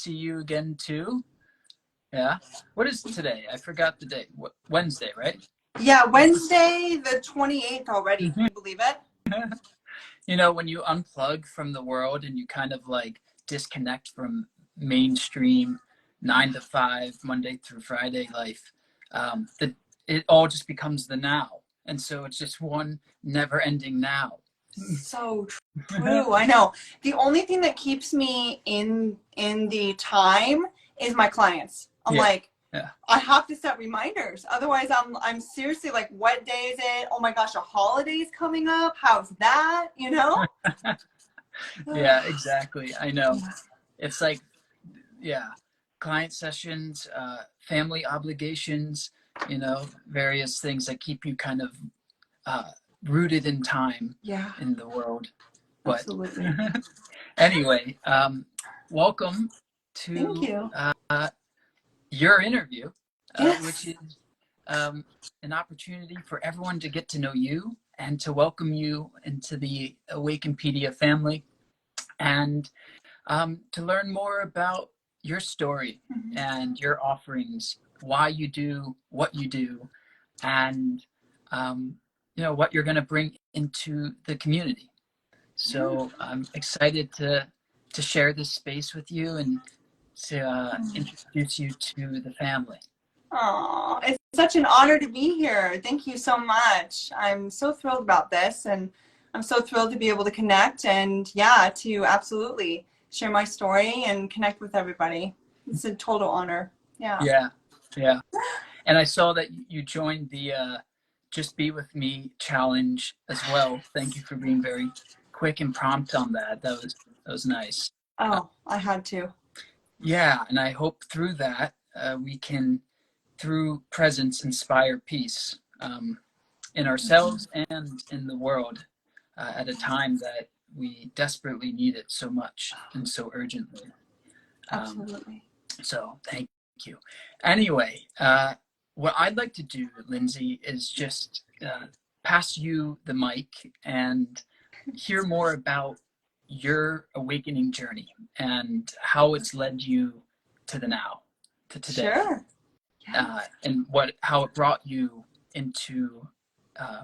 see you again too. Yeah. What is today? I forgot the date. Wednesday, right? Yeah, Wednesday the 28th already. Can you believe it? You know, when you unplug from the world and you kind of like disconnect from mainstream 9 to 5, Monday through Friday life, it all just becomes the now. And so it's just one never ending now. So true. I know. The only thing that keeps me in the time is my clients. I'm like, I have to set reminders. Otherwise, I'm seriously like, what day is it? Oh my gosh, a holiday's coming up. How's that? You know? Yeah, exactly. I know. It's like, yeah, client sessions, family obligations, you know, various things that keep you kind of rooted in time in the world. But absolutely. Anyway, welcome Thank to you. Your interview, Yes. which is an opportunity for everyone to get to know you and to welcome you into the Awakenpedia family, and to learn more about your story and your offerings, why you do what you do, and you know, what you're going to bring into the community. So I'm excited to share this space with you and to introduce you to the family. Oh, it's such an honor to be here. Thank you so much. I'm so thrilled about this, and I'm so thrilled to be able to connect and to absolutely share my story and connect with everybody. It's a total honor. Yeah. And I saw that you joined the Just Be With Me challenge as well. Thank you for being very quick and prompt on that. That was nice. Oh, I had to. Yeah, and I hope through that we can, through presence, inspire peace in ourselves and in the world at a time that we desperately need it so much and so urgently. Absolutely. So thank you. Anyway, what I'd like to do, Lindsay, is just pass you the mic and hear more about your awakening journey and how it's led you to the now, to today. Sure. And how it brought you into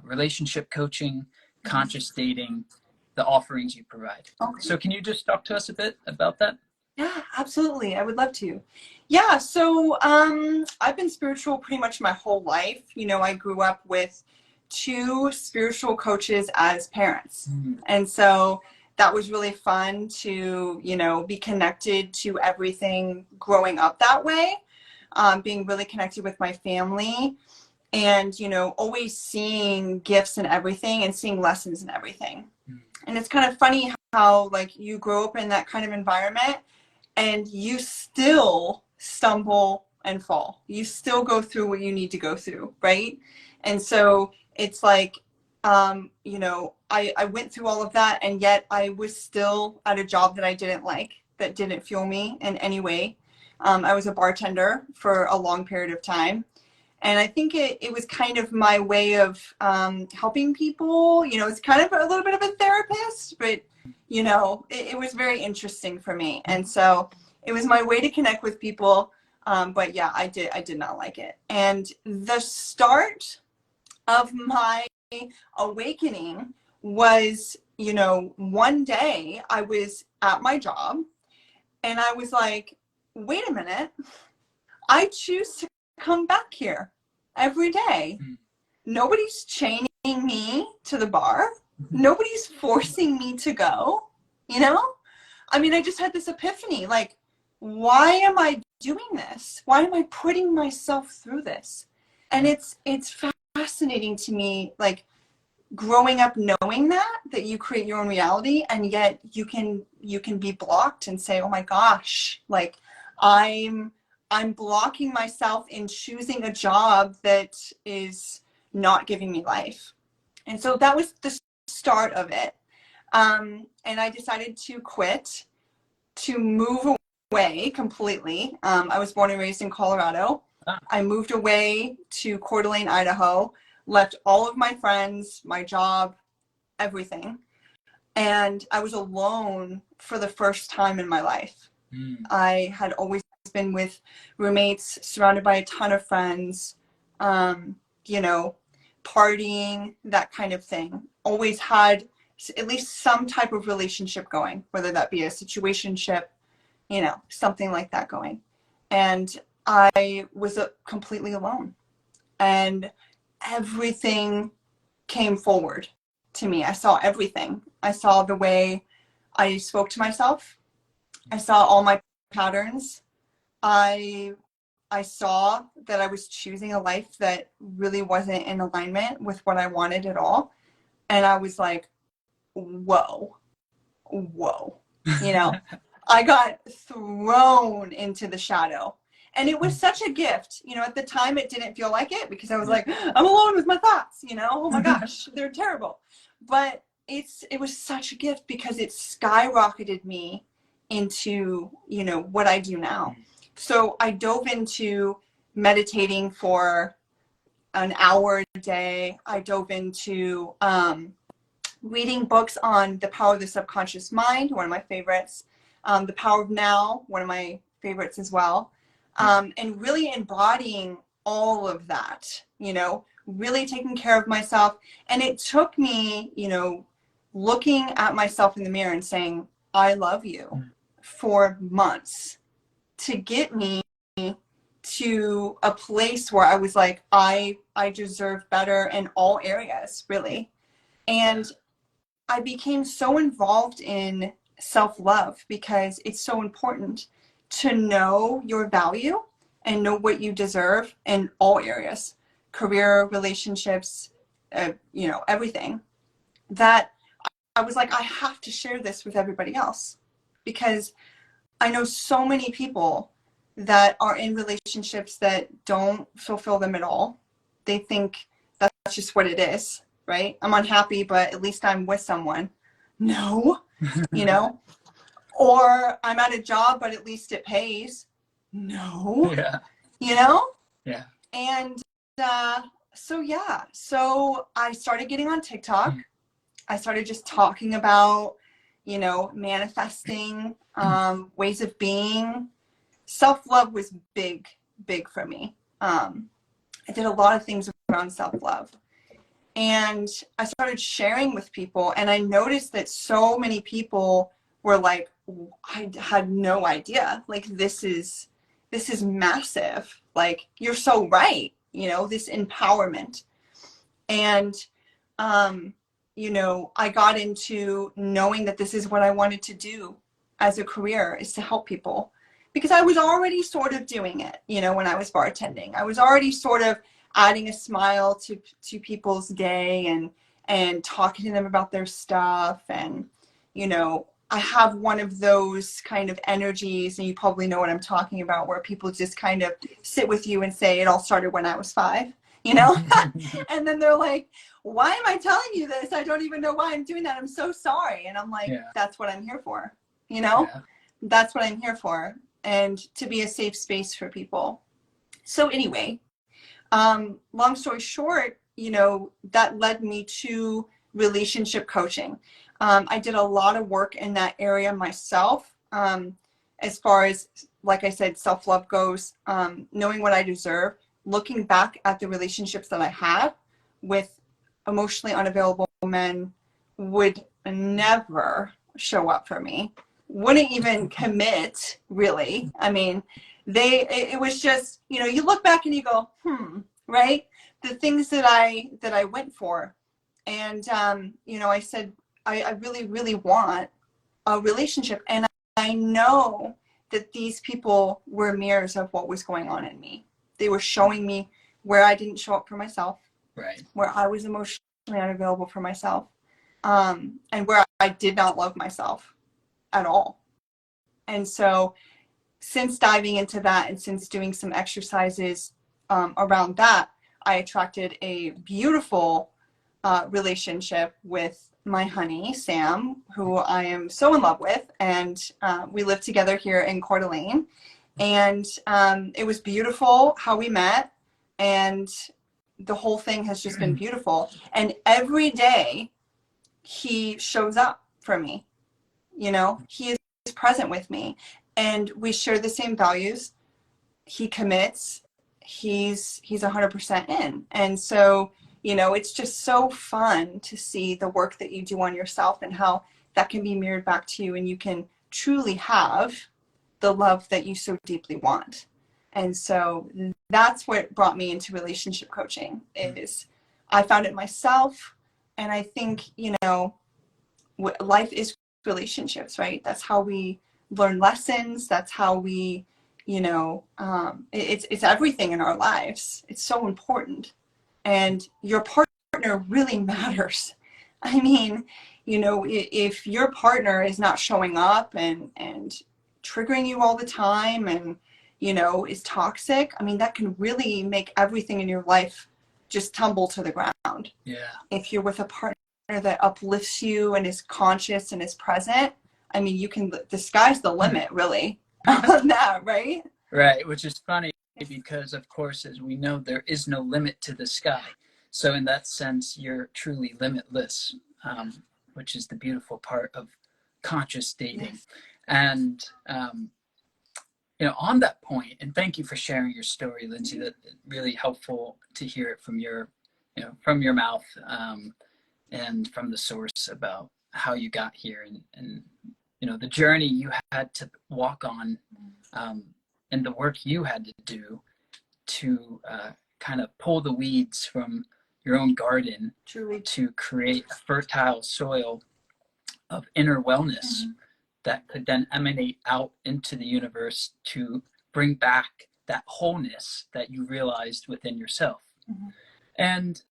relationship coaching, conscious dating, the offerings you provide. Okay. So can you just talk to us a bit about that? Yeah, absolutely. I would love to. Yeah, so I've been spiritual pretty much my whole life. You know, I grew up with 2 spiritual coaches as parents. And so that was really fun to, you know, be connected to everything growing up that way, being really connected with my family and, you know, always seeing gifts in everything and seeing lessons in everything. And it's kind of funny how like you grow up in that kind of environment and you still stumble and fall. You still go through what you need to go through, right? And so it's like, you know, I went through all of that, and yet I was still at a job that I didn't like, that didn't fuel me in any way. I was a bartender for a long period of time. And I think it was kind of my way of helping people. You know, it's kind of a little bit of a therapist, but, you know, it was very interesting for me. And so it was my way to connect with people. But yeah, I did not like it. And the start of my awakening was, you know, one day I was at my job and I was like, wait a minute, I choose to come back here every day. Nobody's chaining me to the bar. Nobody's forcing me to go, you know? I mean, I just had this epiphany, like, why am I doing this? Why am I putting myself through this? And it's fascinating to me, like, growing up knowing that you create your own reality, and yet you can be blocked and say, oh my gosh, like I'm blocking myself in choosing a job that is not giving me life. And so that was the start of it. And I decided to quit, to move away completely. I was born and raised in Colorado. I moved away to Coeur d'Alene, Idaho, left all of my friends, my job, everything. And I was alone for the first time in my life. I had always been with roommates, surrounded by a ton of friends, you know, partying, that kind of thing. Always had at least some type of relationship going, whether that be a situationship, you know, something like that going. And I was completely alone. And everything came forward to me. I saw everything. I saw the way I spoke to myself. I saw all my patterns. I saw that I was choosing a life that really wasn't in alignment with what I wanted at all. And I was like, whoa, you know, I got thrown into the shadow. And it was such a gift. You know, at the time it didn't feel like it because I was like, I'm alone with my thoughts, you know, oh my gosh, they're terrible. But it was such a gift because it skyrocketed me into, you know, what I do now. So I dove into meditating for an hour a day. I dove into reading books on the power of the subconscious mind, one of my favorites. The Power of Now, one of my favorites as well. And really embodying all of that, you know, really taking care of myself. And it took me, you know, looking at myself in the mirror and saying, I love you, for months to get me to a place where I was like, I deserve better in all areas, really. And I became so involved in self-love because it's so important to know your value and know what you deserve in all areas, career, relationships, you know, everything. That I was like, I have to share this with everybody else because I know so many people that are in relationships that don't fulfill them at all. They think that's just what it is, right? I'm unhappy, but at least I'm with someone. No, you know, or I'm at a job, but at least it pays. No, Yeah. you know? Yeah. And so I started getting on TikTok. I started just talking about, you know, manifesting, ways of being. Self-love was big for me. I did a lot of things around self-love. And I started sharing with people, and I noticed that so many people were like, I had no idea. Like, this is massive. Like, you're so right. You know, this empowerment. And, you know, I got into knowing that this is what I wanted to do as a career, is to help people. Because I was already sort of doing it, you know, when I was bartending. I was already sort of adding a smile to people's day and talking to them about their stuff. And, you know, I have one of those kind of energies, and you probably know what I'm talking about, where people just kind of sit with you and say, it all started when I was 5, you know? And then they're like, why am I telling you this? I don't even know why I'm doing that. I'm so sorry. And I'm like, that's what I'm here for, you know? That's what I'm here for. And to be a safe space for people. So anyway, long story short, you know, that led me to relationship coaching. I did a lot of work in that area myself, as far as, like I said, self-love goes, knowing what I deserve, looking back at the relationships that I had with emotionally unavailable men would never show up for me, wouldn't even commit, really. I mean, it was just, you know, you look back and you go, right? The things that I went for. And, you know, I said, I really, really want a relationship. And I know that these people were mirrors of what was going on in me. They were showing me where I didn't show up for myself, right, where I was emotionally unavailable for myself, and where I did not love myself at all. And so since diving into that and since doing some exercises around that, I attracted a beautiful relationship with my honey, Sam, who I am so in love with. And we live together here in Coeur d'Alene. And it was beautiful how we met. And the whole thing has just been beautiful. And every day he shows up for me. You know, he is present with me. and we share the same values. He commits, he's 100% in. And so, you know, it's just so fun to see the work that you do on yourself and how that can be mirrored back to you, and you can truly have the love that you so deeply want. And so that's what brought me into relationship coaching, is I found it myself. And I think, you know, life is relationships, right? That's how we learn lessons. That's how we, you know, it's everything in our lives. It's so important. And your partner really matters. I mean, you know, if your partner is not showing up and triggering you all the time and, you know, is toxic, I mean, that can really make everything in your life just tumble to the ground. Yeah. If you're with a partner that uplifts you and is conscious and is present, I mean, you can, the sky's the limit, really, on that, right? Right, which is funny because, of course, as we know, there is no limit to the sky. So in that sense, you're truly limitless, which is the beautiful part of conscious dating. Yes. And, you know, on that point, and thank you for sharing your story, Lindsay, that's really helpful to hear it from your, you know, from your mouth, and from the source about how you got here and you know, the journey you had to walk on, and the work you had to do to kind of pull the weeds from your own garden. Truly. To create a fertile soil of inner wellness that could then emanate out into the universe to bring back that wholeness that you realized within yourself. And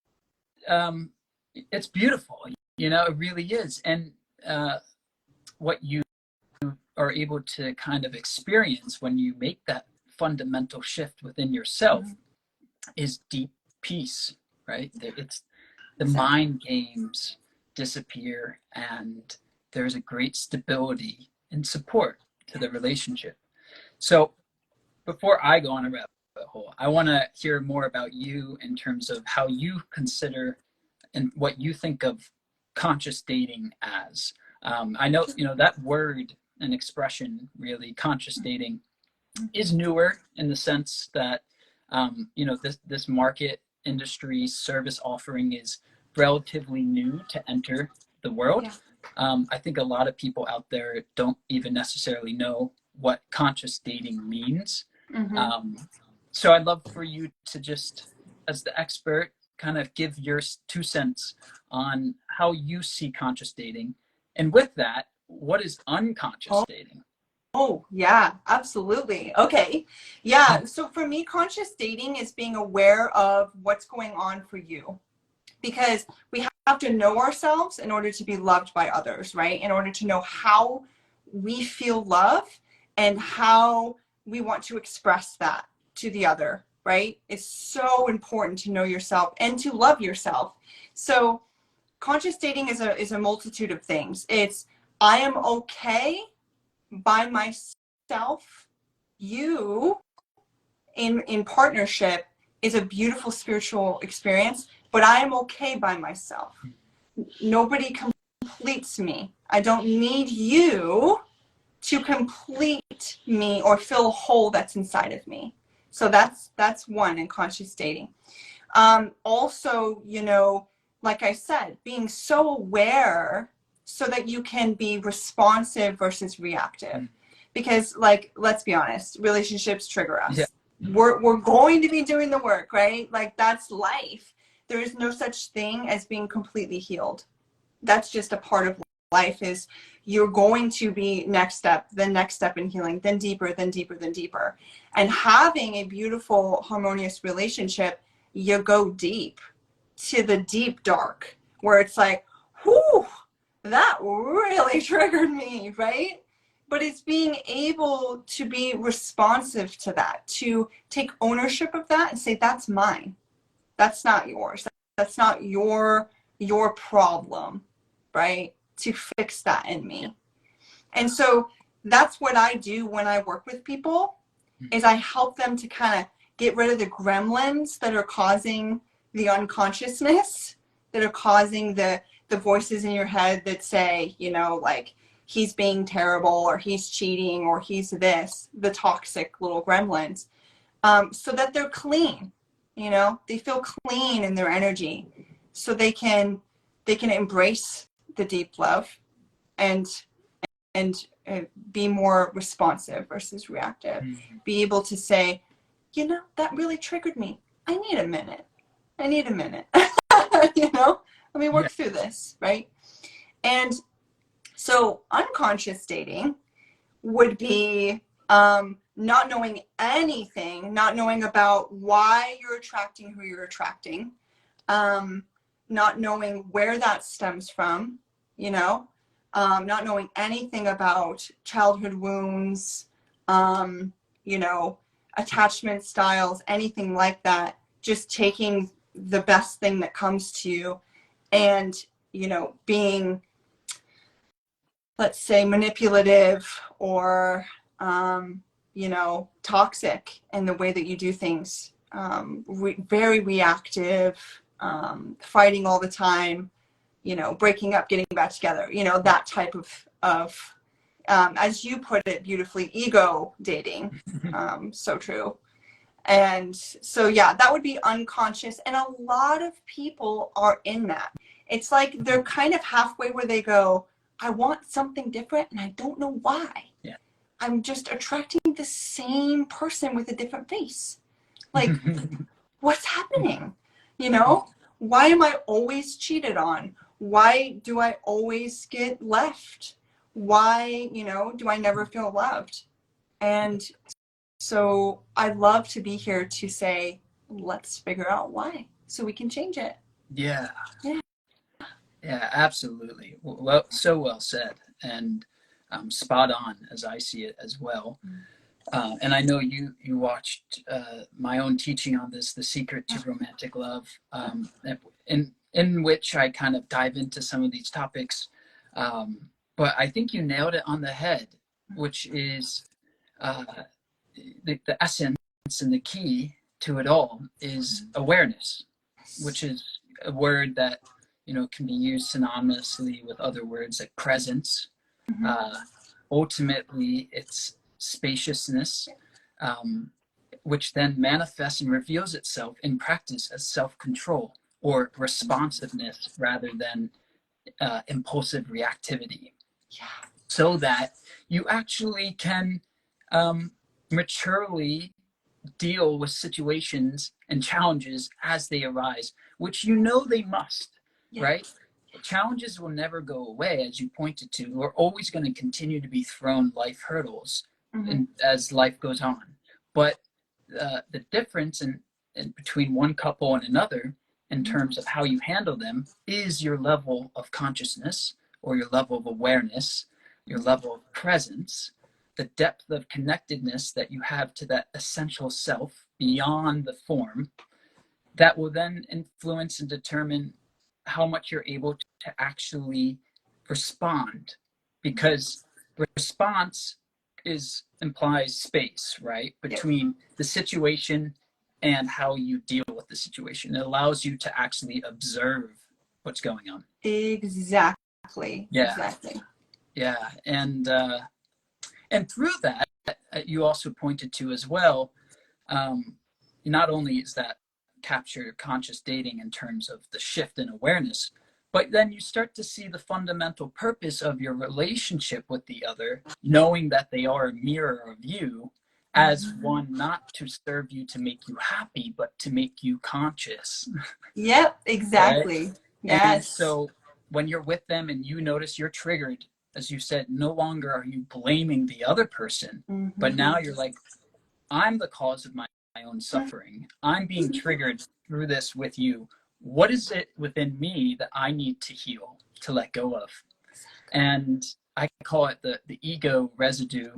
it's beautiful, you know, it really is. And what you are able to kind of experience when you make that fundamental shift within yourself is deep peace, right? It's the mind games disappear, and there's a great stability and support to the relationship. So before I go on a rabbit hole, I want to hear more about you in terms of how you consider and what you think of conscious dating as. I know, you know, that word and expression, really, conscious dating, is newer in the sense that, you know, this market industry service offering is relatively new to enter the world. I think a lot of people out there don't even necessarily know what conscious dating means. So I'd love for you to just, as the expert, kind of give your 2 cents on how you see conscious dating. And with that, what is unconscious dating? Oh, yeah, absolutely. Okay. Yeah. So for me, conscious dating is being aware of what's going on for you, because we have to know ourselves in order to be loved by others, right? In order to know how we feel love and how we want to express that to the other, right? It's so important to know yourself and to love yourself. So conscious dating is a multitude of things. It's, I am okay by myself. You in partnership is a beautiful spiritual experience, but I am okay by myself. Nobody completes me. I don't need you to complete me or fill a hole that's inside of me. So that's one in conscious dating. Also, you know, like I said, being so aware so that you can be responsive versus reactive. Because, like, let's be honest, relationships trigger us. We're going to be doing the work, right? Like, that's life. There is no such thing as being completely healed. That's just a part of life. Is you're going to be next step in healing, then deeper, then deeper, then deeper. And having a beautiful, harmonious relationship, you go deep to the deep dark, where it's like, whew, that really triggered me, right? But it's being able to be responsive to that, to take ownership of that and say, that's mine. That's not yours. That's not your problem, right? To fix that in me. And so that's what I do when I work with people, is I help them to kind of get rid of the gremlins that are causing the unconsciousness, that are causing the voices in your head that say, you know, like, he's being terrible, or he's cheating, or he's this, the toxic little gremlins, so that they're clean. You know, they feel clean in their energy, so they can embrace the deep love and be more responsive versus reactive. Be able to say, you know, that really triggered me. I need a minute. You know, let me work through this, right? And so unconscious dating would be not knowing anything, not knowing about why you're attracting who you're attracting, not knowing where that stems from, you know, not knowing anything about childhood wounds, you know, attachment styles, anything like that. Just taking the best thing that comes to you and, you know, being, let's say, manipulative or, you know, toxic in the way that you do things, very reactive, fighting all the time, you know, breaking up, getting back together, you know, that type of as you put it beautifully, ego dating. So true. And so, yeah, that would be unconscious. And a lot of people are in that. It's like they're kind of halfway where they go, I want something different and I don't know why. Yeah. I'm just attracting the same person with a different face. Like, what's happening? You know, why am I always cheated on? Why do I always get left? Why, you know, do I never feel loved? And so I'd love to be here to say, let's figure out why so we can change it. Yeah. Yeah, absolutely. Well, so well said, and spot on as I see it as well. And I know you watched my own teaching on this, The Secret to Romantic Love, in which I kind of dive into some of these topics. But I think you nailed it on the head, which is the essence and the key to it all is awareness, which is a word that, you know, can be used synonymously with other words like presence. Ultimately, it's spaciousness, which then manifests and reveals itself in practice as self-control or responsiveness rather than impulsive reactivity. Yeah. So that you actually can maturely deal with situations and challenges as they arise, which you know they must, right? Challenges will never go away, as you pointed to. We're always going to continue to be thrown life hurdles as life goes on. But the difference in between one couple and another in terms of how you handle them is your level of consciousness or your level of awareness, your level of presence, the depth of connectedness that you have to that essential self beyond the form, that will then influence and determine how much you're able to actually respond, because response implies space, right, between the situation and how you deal with the situation. It allows you to actually observe what's going on. Exactly. Yeah. Exactly. Yeah. And through that, you also pointed to as well, not only is that capture conscious dating in terms of the shift in awareness, but then you start to see the fundamental purpose of your relationship with the other, knowing that they are a mirror of you, as one not to serve you to make you happy, but to make you conscious. Yep, exactly. Right? Yes. And so when you're with them and you notice you're triggered, as you said, no longer are you blaming the other person, but now you're like, I'm the cause of my own suffering. I'm being triggered through this with you. What is it within me that I need to heal, to let go of? And I call it the ego residue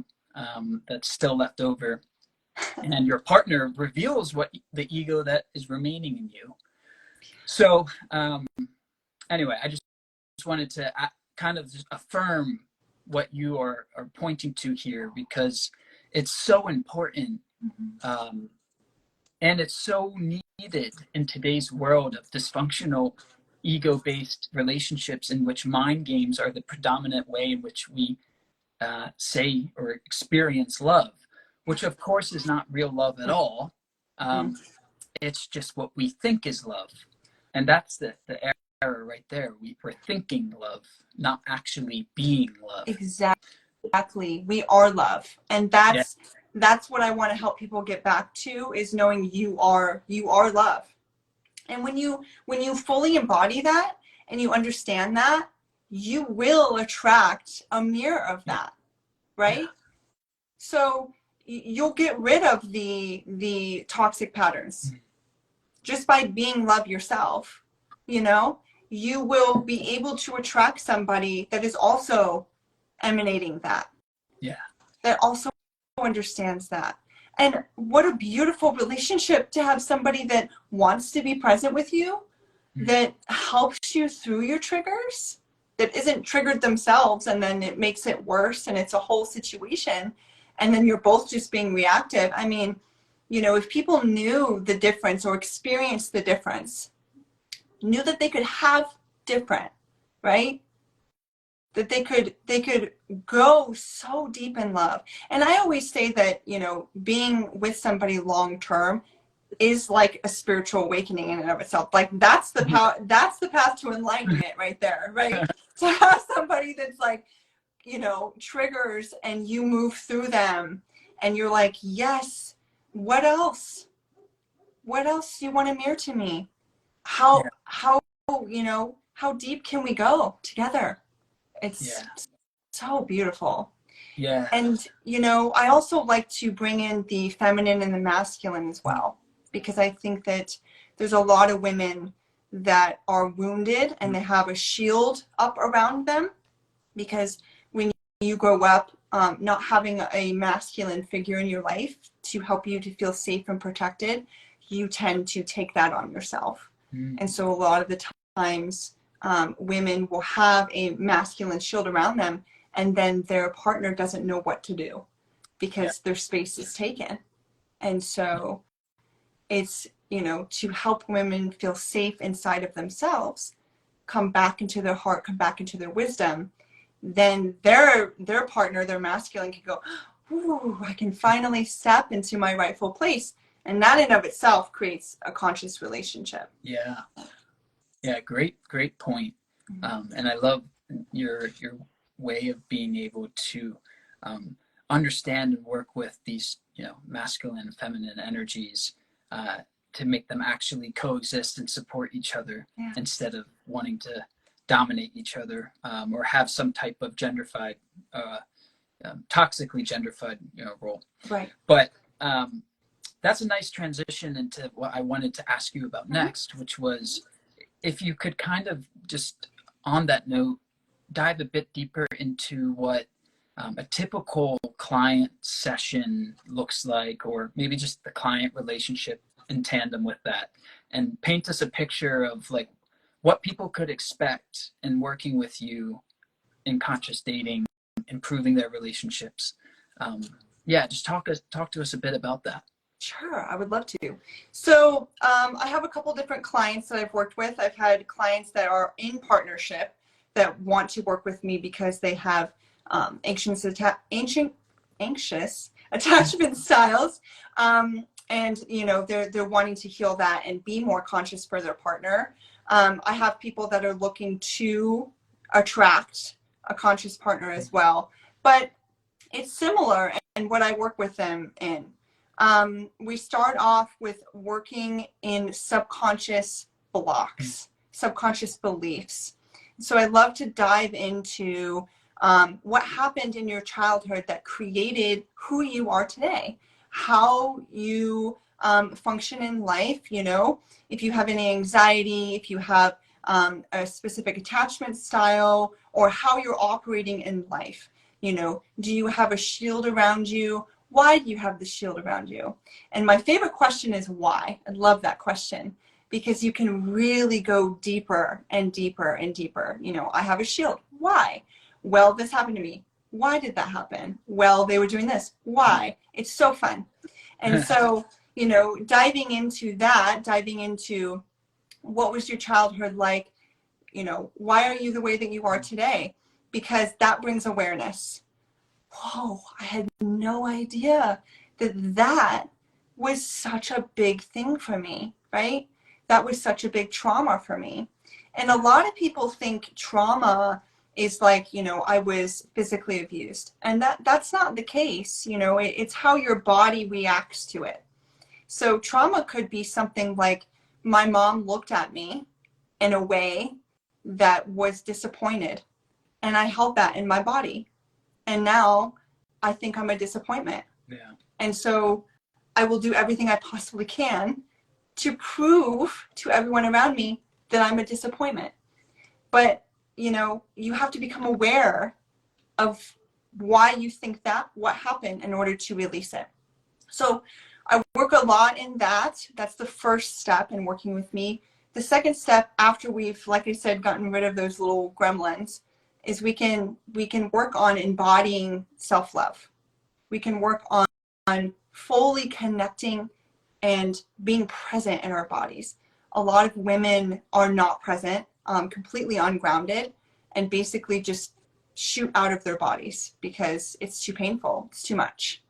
that's still left over. And your partner reveals what the ego that is remaining in you. So anyway, I just wanted to kind of just affirm what you are pointing to here, because it's so important. And it's so needed in today's world of dysfunctional ego-based relationships in which mind games are the predominant way in which we say or experience love, which of course is not real love at all. It's just what we think is love. And that's the error right there. We're thinking love, not actually being love. Exactly. We are love. And that's what I want to help people get back to, is knowing you are love. And when you fully embody that and you understand that, you will attract a mirror of that, right? So you'll get rid of the toxic patterns just by being love yourself. You know, you will be able to attract somebody that is also emanating that. That also understands that. And what a beautiful relationship to have somebody that wants to be present with you, that helps you through your triggers, that isn't triggered themselves and then it makes it worse and it's a whole situation. And then you're both just being reactive. I mean, you know, if people knew the difference or experienced the difference, knew that they could have different, right? That they could go so deep in love. And I always say that, you know, being with somebody long term is like a spiritual awakening in and of itself. Like that's the path to enlightenment right there, right? To have somebody that's like, you know, triggers and you move through them and you're like, yes, what else? What else do you want to mirror to me? How, you know, how deep can we go together? It's so beautiful. And, you know, I also like to bring in the feminine and the masculine as well, because I think that there's a lot of women that are wounded and they have a shield up around them, because when you grow up not having a masculine figure in your life to help you to feel safe and protected, you tend to take that on yourself. And so a lot of the times women will have a masculine shield around them, and then their partner doesn't know what to do because their space is taken. And so it's, you know, to help women feel safe inside of themselves, come back into their heart, come back into their wisdom, then their partner, their masculine, can go, ooh, I can finally step into my rightful place. And that in of itself creates a conscious relationship. Great point. And I love your way of being able to understand and work with these, you know, masculine and feminine energies to make them actually coexist and support each other instead of wanting to dominate each other or have some type of genderfied, toxically genderfied, you know, role. Right. But that's a nice transition into what I wanted to ask you about next, which was if you could kind of just on that note, dive a bit deeper into what a typical client session looks like, or maybe just the client relationship in tandem with that, and paint us a picture of like what people could expect in working with you in conscious dating, improving their relationships. Just talk to us a bit about that. Sure, I would love to. So I have a couple different clients that I've worked with. I've had clients that are in partnership that want to work with me because they have anxious attachment styles, and you know they're wanting to heal that and be more conscious for their partner. I have people that are looking to attract a conscious partner as well, but it's similar in what I work with them in. We start off with working in subconscious blocks, subconscious beliefs. So I love to dive into what happened in your childhood that created who you are today, how you function in life. You know, if you have any anxiety, if you have a specific attachment style, or how you're operating in life. You know, do you have a shield around you? Why do you have the shield around you? And my favorite question is why. I love that question because you can really go deeper and deeper and deeper. You know, I have a shield. Why? Well, this happened to me. Why did that happen? Well, they were doing this. Why? It's so fun. And so, you know, diving into that, diving into what was your childhood like you know, why are you the way that you are today? Because that brings awareness. Whoa, I had no idea that that was such a big thing for me, right? That was such a big trauma for me. And a lot of people think trauma is like, you know, I was physically abused. And that's not the case. You know, it's how your body reacts to it. So trauma could be something like my mom looked at me in a way that was disappointed. And I held that in my body. And now I think I'm a disappointment. Yeah. And so I will do everything I possibly can to prove to everyone around me that I'm a disappointment. But, you know, you have to become aware of why you think that, what happened, in order to release it. So I work a lot in that. That's the first step in working with me. The second step, after we've, like I said, gotten rid of those little gremlins, is we can work on embodying self-love. We can work on fully connecting and being present in our bodies. A lot of women are not present, completely ungrounded, and basically just shoot out of their bodies because it's too painful, it's too much.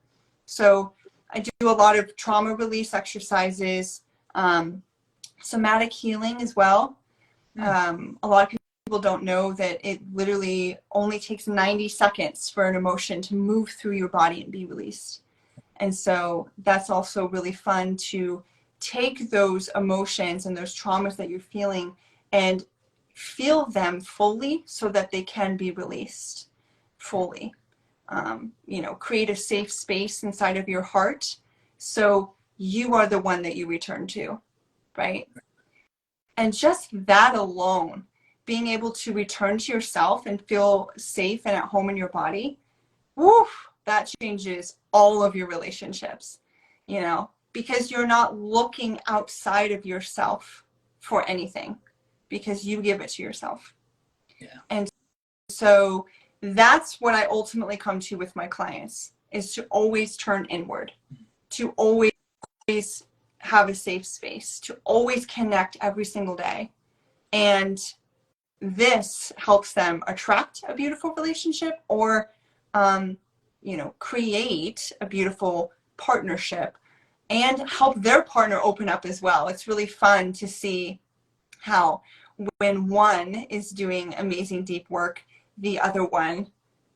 So I do a lot of trauma release exercises, somatic healing as well. A lot of people don't know that it literally only takes 90 seconds for an emotion to move through your body and be released. And so that's also really fun to take those emotions and those traumas that you're feeling and feel them fully so that they can be released fully. You know, create a safe space inside of your heart so you are the one that you return to, right? And just that alone, being able to return to yourself and feel safe and at home in your body, woof, that changes all of your relationships, you know, because you're not looking outside of yourself for anything because you give it to yourself. Yeah. And so that's what I ultimately come to with my clients, is to always turn inward, to always have a safe space, to always connect every single day. And this helps them attract a beautiful relationship or, you know, create a beautiful partnership and help their partner open up as well. It's really fun to see how when one is doing amazing deep work, the other one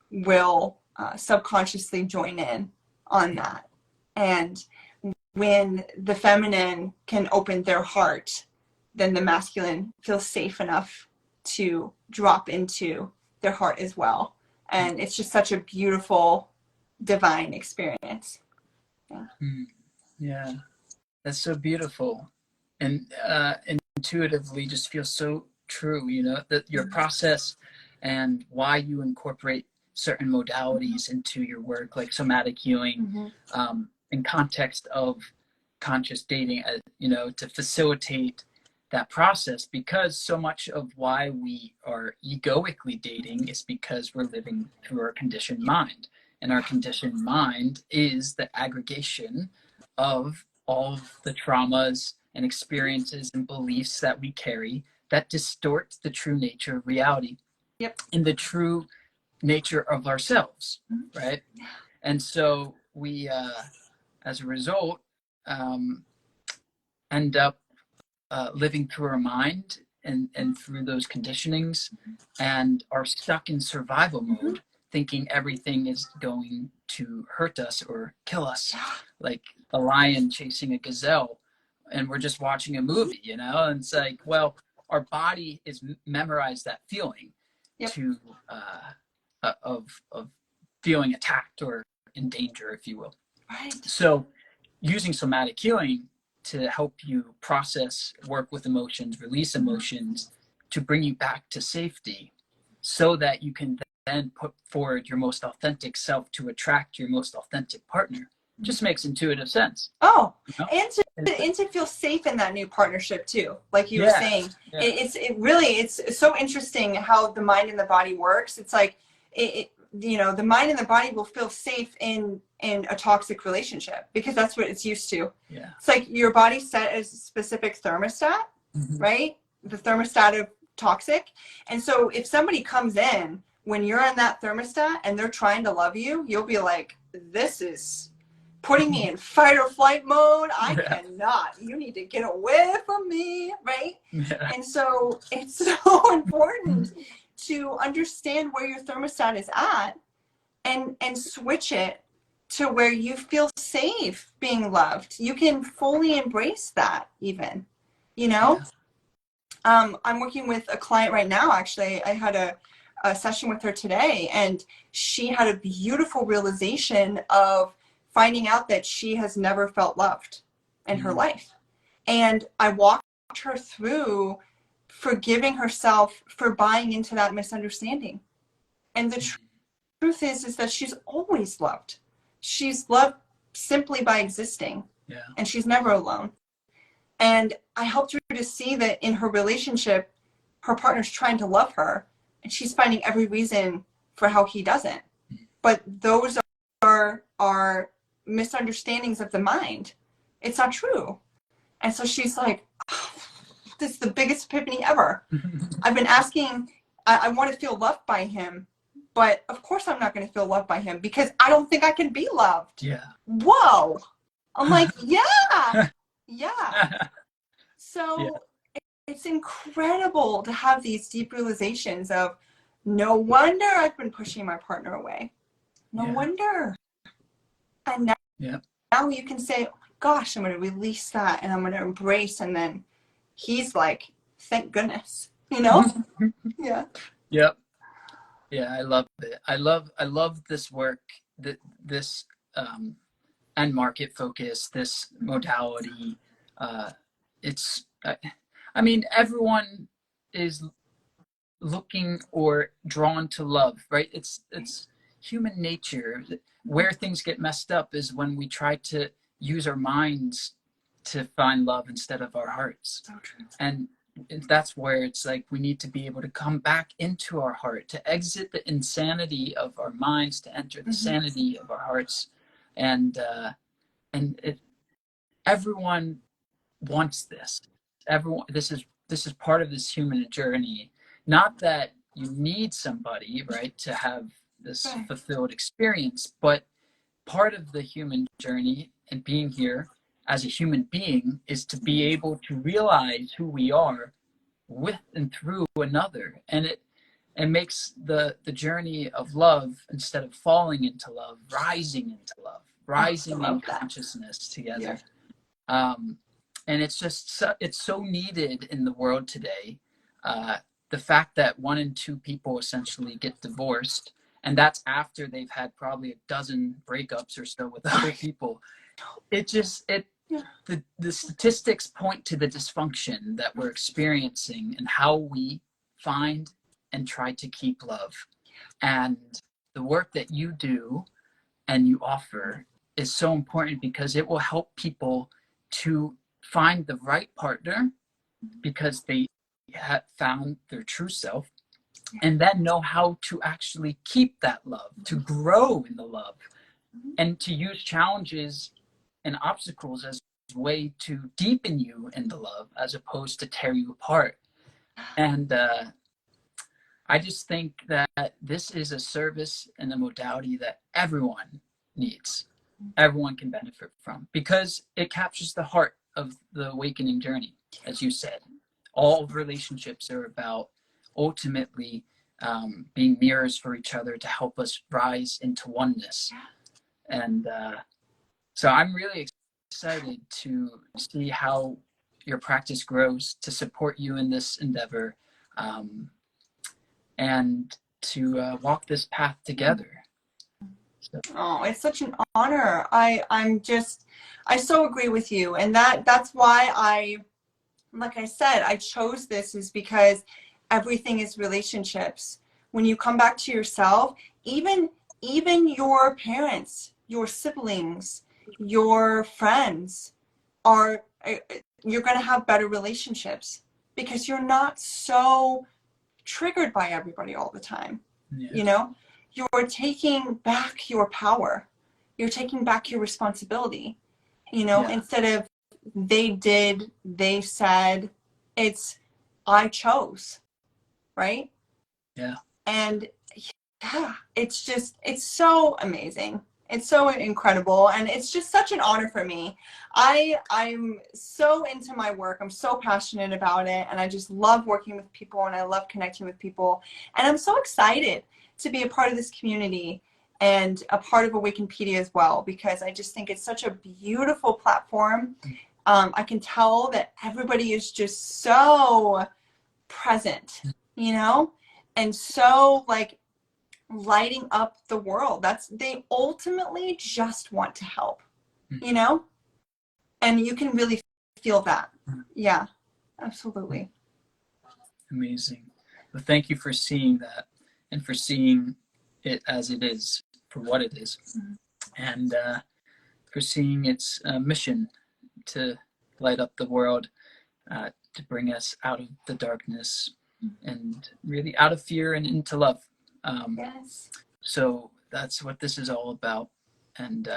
will subconsciously join in on that. And when the feminine can open their heart, then the masculine feels safe enough to drop into their heart as well. And it's just such a beautiful, divine experience. Yeah. Yeah, that's so beautiful. And intuitively just feels so true, you know, that your process and why you incorporate certain modalities into your work, like somatic healing, in context of conscious dating, you know, to facilitate that process, because so much of why we are egoically dating is because we're living through our conditioned mind. And our conditioned mind is the aggregation of all of the traumas and experiences and beliefs that we carry that distort the true nature of reality. Yep. And the true nature of ourselves, right? And so we, as a result, end up living through our mind and through those conditionings, and are stuck in survival mode, thinking everything is going to hurt us or kill us, like a lion chasing a gazelle, and we're just watching a movie, you know? And it's like, well, our body is memorized that feeling to of feeling attacked or in danger, if you will. Right. So using somatic healing to help you process, work with emotions, release emotions, to bring you back to safety, so that you can then put forward your most authentic self to attract your most authentic partner, just makes intuitive sense. Oh, You know? and to feel safe in that new partnership too, like you were saying. It's so interesting how the mind and the body works. It's like you know, the mind and the body will feel safe in a toxic relationship because that's what it's used to. Yeah. It's like your body's set as a specific thermostat, right? The thermostat of toxic. And so if somebody comes in when you're on that thermostat and they're trying to love you, you'll be like, this is putting me in fight or flight mode. I cannot. You need to get away from me, right? Yeah. And so it's so important to understand where your thermostat is at and switch it to where you feel safe being loved. You can fully embrace that even, you know? I'm working with a client right now, actually. I had a session with her today, and she had a beautiful realization of finding out that she has never felt loved in her life. And I walked her through forgiving herself for buying into that misunderstanding. And the truth is that she's always loved. She's loved simply by existing. Yeah. And she's never alone. And I helped her to see that in her relationship, her partner's trying to love her, and she's finding every reason for how he doesn't. But those are misunderstandings of the mind. It's not true. And so she's like, oh, this is the biggest epiphany ever. I've been asking, I want to feel loved by him, but of course I'm not going to feel loved by him because I don't think I can be loved. Yeah. Whoa. I'm like, yeah. Yeah. So it's incredible to have these deep realizations of no wonder I've been pushing my partner away. No wonder. And now you can say, oh my gosh, I'm going to release that and I'm going to embrace. And then he's like, thank goodness, you know? Yeah. Yep. Yeah, I love it. I love this work, this and market focus, this modality. It's, I mean, everyone is looking or drawn to love, right? It's human nature. Where things get messed up is when we try to use our minds to find love instead of our hearts. So true. And that's where it's like we need to be able to come back into our heart, to exit the insanity of our minds, to enter the sanity of our hearts. And everyone wants this. Everyone, this is part of this human journey. Not that you need somebody, right, to have this fulfilled experience, but part of the human journey and being here as a human being is to be able to realize who we are with and through another. And it makes the journey of love, instead of falling into love, rising into love, rising in consciousness together. And it's just it's so needed in the world today. The fact that 1 in 2 people essentially get divorced, and that's after they've had probably a dozen breakups or so with other people. The statistics point to the dysfunction that we're experiencing and how we find and try to keep love. And the work that you do and you offer is so important because it will help people to find the right partner because they have found their true self, and then know how to actually keep that love, to grow in the love, and to use challenges and obstacles as a way to deepen you in the love as opposed to tear you apart. And I just think that this is a service and a modality that everyone needs, everyone can benefit from, because it captures the heart of the awakening journey. As you said, all relationships are about ultimately being mirrors for each other to help us rise into oneness. And so I'm really excited to see how your practice grows, to support you in this endeavor, and to walk this path together. So. Oh, it's such an honor. I so agree with you. And that's why like I said, I chose this is because everything is relationships. When you come back to yourself, even your parents, your siblings, your friends you're going to have better relationships because you're not so triggered by everybody all the time. You know, you're taking back your power. You're taking back your responsibility, you know, instead of they did, they said, it's I chose. right? Yeah. And yeah, it's so amazing. It's so incredible, and it's just such an honor for me. I'm so into my work. I'm so passionate about it, and I just love working with people, and I love connecting with people. And I'm so excited to be a part of this community and a part of Awakenpedia as well, because I just think it's such a beautiful platform. I can tell that everybody is just so present, you know, and so like lighting up the world. They ultimately just want to help, you know, and you can really feel that. Yeah, absolutely. Amazing. Well, thank you for seeing that and for seeing it as it is, for what it is, and for seeing its mission to light up the world, to bring us out of the darkness and really out of fear and into love. Yes. So that's what this is all about, and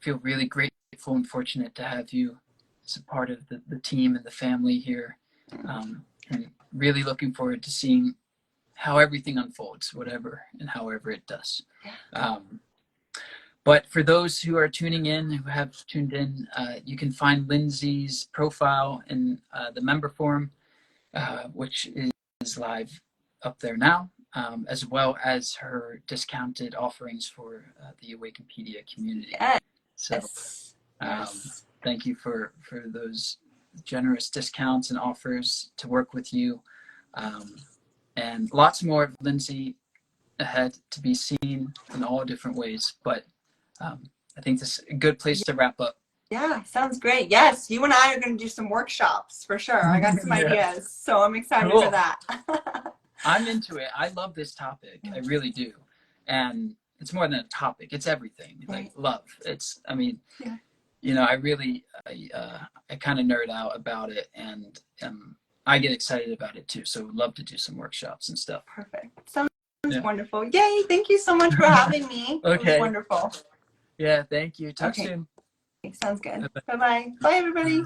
feel really grateful and fortunate to have you as a part of the team and the family here, and really looking forward to seeing how everything unfolds, whatever and however it does. But for those who are tuning in, who have tuned in, you can find Lindsay's profile in the member forum, which is live up there now, as well as her discounted offerings for the Awakenpedia community. Yes. So Yes. thank you for those generous discounts and offers to work with you. And lots more of Lindsay ahead to be seen in all different ways. But I think this is a good place to wrap up. Yeah, sounds great. Yes, you and I are going to do some workshops for sure. I got some ideas, so I'm excited for that. I'm into it. I love this topic. I really do. And it's more than a topic. It's everything. Like love. It's, I mean, you know, I kind of nerd out about it, and I get excited about it too. So would love to do some workshops and stuff. Perfect. Sounds wonderful. Yay. Thank you so much for having me. Okay. It was wonderful. Yeah, thank you. Talk soon. Sounds good. Bye-bye. Bye, everybody.